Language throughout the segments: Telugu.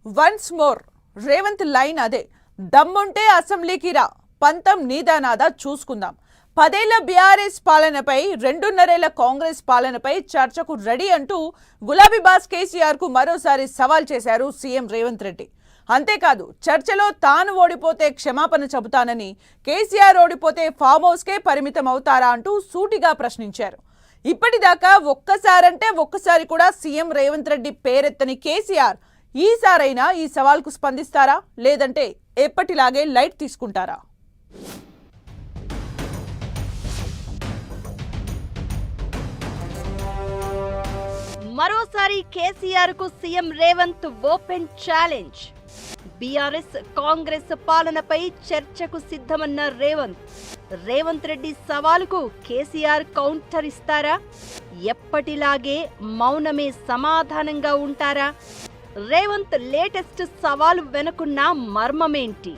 వన్స్ మోర్ రేవంత్ లైన్ అదే. దమ్ముంటే అసెంబ్లీకి రా, పంతం నీదానాదా చూసుకుందాం. 10 ఏళ్ల బీఆర్ఎస్ పాలనపై, 2.5 ఏళ్ల కాంగ్రెస్ పాలనపై చర్చకు రెడీ అంటూ గులాబీ బాస్ కేసీఆర్ కు మరోసారి సవాల్ చేశారు సీఎం రేవంత్ రెడ్డి. అంతేకాదు, చర్చలో తాను ఓడిపోతే క్షమాపణ చెబుతానని, కేసీఆర్ ఓడిపోతే ఫామ్ హౌస్ కే పరిమితం అవుతారా అంటూ సూటిగా ప్రశ్నించారు. ఇప్పటిదాకా ఒక్కసారంటే ఒక్కసారి కూడా సీఎం రేవంత్ రెడ్డి పేరెత్తని కేసీఆర్ ఈసారైనా ఈ సవాల్కు స్పందిస్తారా, లేదంటే ఎప్పటిలాగే లైట్ తీసుకుంటారా? మరోసారి కేసీఆర్ కు CM Revanth open challenge. BRS Congress పాలనపై చర్చకు సిద్ధమన్న రేవంత్ రెడ్డి సవాలుకు కేసీఆర్ కౌంటర్ ఇస్తారా? ఎప్పటిలాగే మౌనమే సమాధానంగా ఉంటారా? రేవంత్ లేటెస్ట్ సవాలు వెనుకున్న మర్మమేంటి?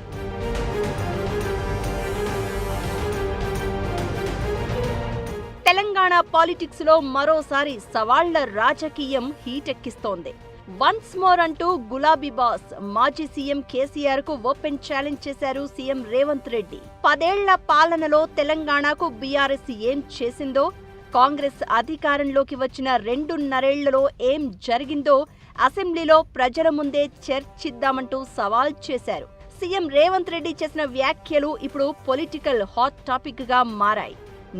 తెలంగాణ పాలిటిక్స్ లో మరోసారి సవాళ్ల రాజకీయం హీటెక్కిస్తోంది. వన్స్ మోర్ అంటూ గులాబీ బాస్ మాజీ సీఎం కేసీఆర్ కు ఓపెన్ ఛాలెంజ్ చేశారు సీఎం రేవంత్ రెడ్డి. 10 ఏళ్ల పాలనలో తెలంగాణకు బీఆర్ఎస్ ఏం చేసిందో, కాంగ్రెస్ అధికారంలోకి వచ్చిన 2.5 ఏళ్లలో ఏం జరిగిందో అసెంబ్లీలో ప్రజల ముందే చర్చిద్దామంటూ సవాల్ చేశారు. సీఎం రేవంత్ రెడ్డి చేసిన వ్యాఖ్యలు ఇప్పుడు పొలిటికల్ హాట్ టాపిక్ గా మారాయి.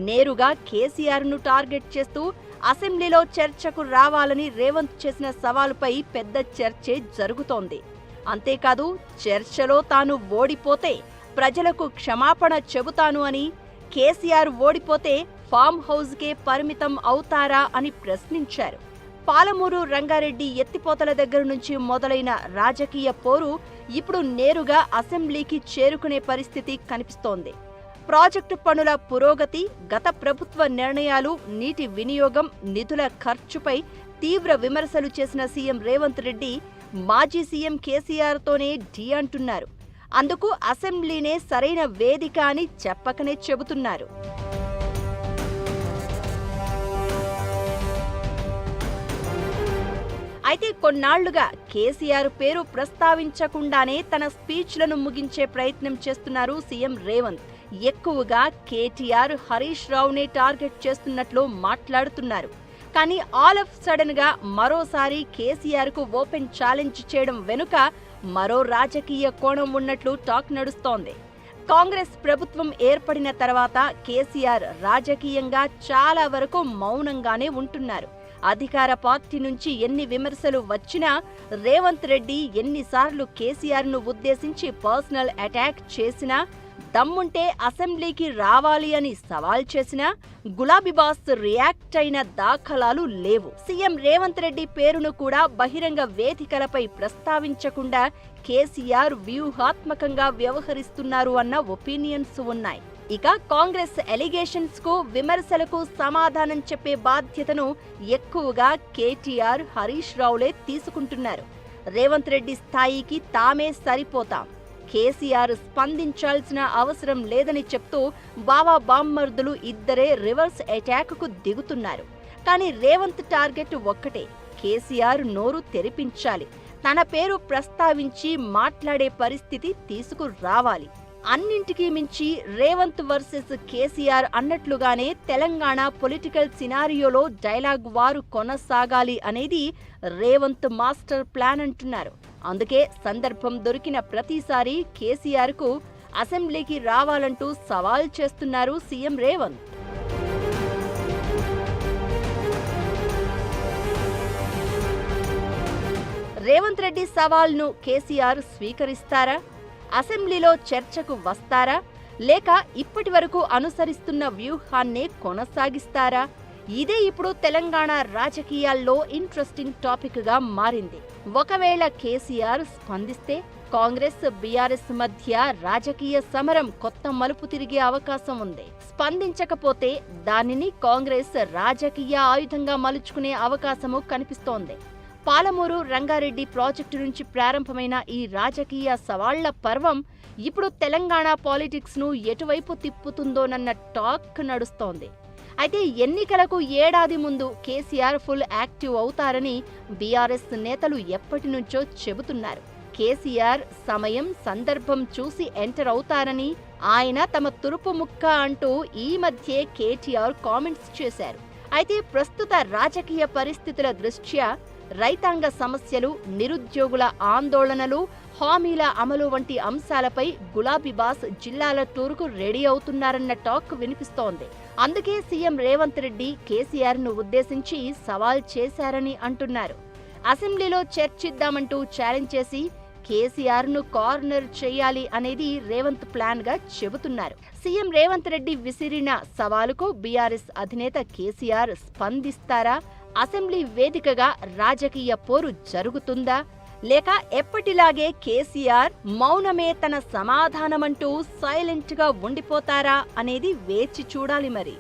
నేరుగా కేసీఆర్ ను టార్గెట్ చేస్తూ అసెంబ్లీలో చర్చకు రావాలని రేవంత్ చేసిన సవాలుపై పెద్ద చర్చే జరుగుతోంది. అంతేకాదు, చర్చలో తాను ఓడిపోతే ప్రజలకు క్షమాపణ చెబుతాను అని, కేసీఆర్ ఓడిపోతే ఫామ్ హౌస్ కే పరిమితం అవుతారా అని ప్రశ్నించారు. పాలమూరు రంగారెడ్డి ఎత్తిపోతల దగ్గర నుంచి మొదలైన రాజకీయ పోరు ఇప్పుడు నేరుగా అసెంబ్లీకి చేరుకునే పరిస్థితి కనిపిస్తోంది. ప్రాజెక్టు పనుల పురోగతి, గత ప్రభుత్వ నిర్ణయాలు, నీటి వినియోగం, నిధుల ఖర్చుపై తీవ్ర విమర్శలు చేసిన సీఎం రేవంత్ రెడ్డి మాజీ సీఎం కేసీఆర్ తోనే ఢీ అంటున్నారు. అందుకు అసెంబ్లీనే సరైన వేదిక అని చెప్పకనే చెబుతున్నారు. అయితే కొన్నాళ్లుగా కేసీఆర్ పేరు ప్రస్తావించకుండానే తన స్పీచ్లను ముగించే ప్రయత్నం చేస్తున్నారు సీఎం రేవంత్. ఎక్కువగా కేటీఆర్, హరీష్ రావునే టార్గెట్ చేస్తున్నట్లు మాట్లాడుతున్నారు. కానీ ఆల్ ఆఫ్ సడన్ గా మరోసారి కేసీఆర్ కు ఓపెన్ ఛాలెంజ్ చేయడం వెనుక మరో రాజకీయ కోణం ఉన్నట్లు టాక్ నడుస్తోంది. కాంగ్రెస్ ప్రభుత్వం ఏర్పడిన తర్వాత కేసీఆర్ రాజకీయంగా చాలా వరకు మౌనంగానే ఉంటున్నారు. అధికార పార్టీ నుంచి ఎన్ని విమర్శలు వచ్చినా, రేవంత్ రెడ్డి ఎన్నిసార్లు కేసీఆర్ ను ఉద్దేశించి పర్సనల్ అటాక్ చేసినా, దమ్ముంటే అసెంబ్లీకి రావాలి అని సవాల్ చేసినా గులాబీ బాస్ రియాక్ట్ అయిన దాఖలాలు లేవు. సీఎం రేవంత్ రెడ్డి పేరును కూడా బహిరంగ వేదికలపై ప్రస్తావించకుండా కేసీఆర్ వ్యూహాత్మకంగా వ్యవహరిస్తున్నారు అన్న ఒపీనియన్స్ ఉన్నాయి. ఇక కాంగ్రెస్ ఎలిగేషన్స్ కు, విమర్శలకు సమాధానం చెప్పే బాధ్యతను ఎక్కువగా కేటీఆర్, హరీష్ రావులే తీసుకుంటున్నారు. రేవంత్ రెడ్డి స్థాయికి తామే సరిపోతాం, కేసీఆర్ స్పందించాల్సిన అవసరం లేదని చెప్తూ బావా బామ్మర్దులు ఇద్దరే రివర్స్ అటాక్ కు దిగుతున్నారు. కానీ రేవంత్ టార్గెట్ ఒక్కటే, కేసీఆర్ నోరు తెరిపించాలి, తన పేరు ప్రస్తావించి మాట్లాడే పరిస్థితి తీసుకురావాలి. అన్నింటికీ మించి రేవంత్ వర్సెస్ కేసీఆర్ అన్నట్లుగానే తెలంగాణ పొలిటికల్ సినారియోలో డైలాగ్ వారు కొనసాగాలి అనేది రేవంత్ మాస్టర్ ప్లాన్ అంటున్నారు. అందుకే సందర్భం దొరికిన ప్రతిసారి కేసీఆర్ కు అసెంబ్లీకి రావాలంటూ సవాల్ చేస్తున్నారు సీఎం రేవంత్. రేవంత్ రెడ్డి సవాల్ను కేసీఆర్ స్వీకరిస్తారా? అసెంబ్లీలో చర్చకు వస్తారా? లేక ఇప్పటి వరకు అనుసరిస్తున్న వ్యూహాన్నే కొనసాగిస్తారా? ఇదే ఇప్పుడు తెలంగాణ రాజకీయాల్లో ఇంట్రెస్టింగ్ టాపిక్ గా మారింది. ఒకవేళ కేసీఆర్ స్పందిస్తే కాంగ్రెస్, బీఆర్ఎస్ మధ్య రాజకీయ సమరం కొత్త మలుపు తిరిగే అవకాశం ఉంది. స్పందించకపోతే దానిని కాంగ్రెస్ రాజకీయ ఆయుధంగా మలుచుకునే అవకాశము కనిపిస్తోంది. పాలమూరు రంగారెడ్డి ప్రాజెక్టు నుంచి ప్రారంభమైన ఈ రాజకీయ సవాళ్ల పర్వం ఇప్పుడు తెలంగాణ పాలిటిక్స్ ను ఎటువైపు తిప్పుతుందోనన్న టాక్ నడుస్తోంది. అయితే ఎన్నికలకు ఏడాది ముందు కేసీఆర్ ఫుల్ యాక్టివ్ అవుతారని బీఆర్ఎస్ నేతలు ఎప్పటి నుంచో చెబుతున్నారు. కేసీఆర్ సమయం సందర్భం చూసి ఎంటర్ అవుతారని, ఆయన తమ తురుపు ముక్క అంటూ ఈ మధ్యే కేటీఆర్ కామెంట్స్ చేశారు. అయితే ప్రస్తుత రాజకీయ పరిస్థితుల దృష్ట్యా రైతాంగ సమస్యలు, నిరుద్యోగుల ఆందోళనలు, హామీల అమలు వంటి అంశాలపై గులాబీ బాస్ జిల్లాల టూర్కు రెడీ అవుతున్నారన్న టాక్ వినిపిస్తోంది. అందుకే సీఎం రేవంత్ రెడ్డి కేసీఆర్ను ఉద్దేశించి సవాల్ చేశారని అంటున్నారు. అసెంబ్లీలో చర్చిద్దామంటూ ఛాలెంజ్ చేసి కేసీఆర్ను కార్నర్ చేయాలి అనేది రేవంత్ ప్లాన్ గా చెబుతున్నారు. సీఎం రేవంత్ రెడ్డి విసిరిన సవాలుకు బీఆర్ఎస్ అధినేత కేసీఆర్ స్పందిస్తారా? అసెంబ్లీ వేదికగా రాజకీయ పోరు జరుగుతుందా? లేక ఎప్పటిలాగే కేసీఆర్ మౌనమే తన సమాధానమంటూ సైలెంట్ గా ఉండిపోతారా అనేది వేచి చూడాలి మరి.